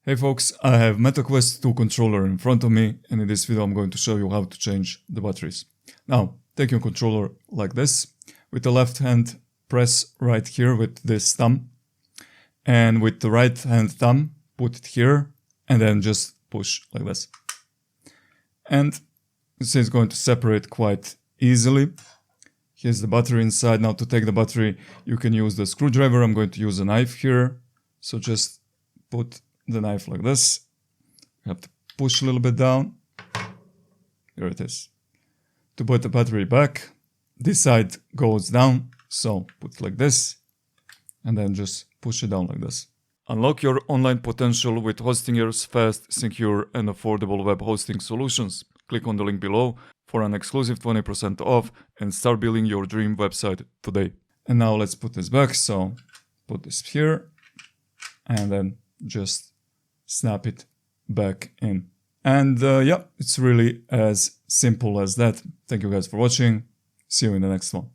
Hey folks, I have MetaQuest 2 controller in front of me, and in this video I'm going to show you how to change the batteries. Now, take your controller like this. With the left hand, press right here with this thumb, and with the right hand thumb, put it here, and then just push like this. And it's going to separate quite easily. Here's the battery inside. Now to take the battery, you can use the screwdriver. I'm going to use a knife here. So just put the knife like this. You have to push a little bit down. Here it is. To put the battery back, this side goes down. So put it like this, and then just push it down like this. Unlock your online potential with Hostinger's fast, secure, and affordable web hosting solutions. Click on the link below for an exclusive 20% off and start building your dream website today. And now let's put this back. So put this here and then just snap it back in. And yeah, it's really as simple as that. Thank you guys for watching. See you in the next one.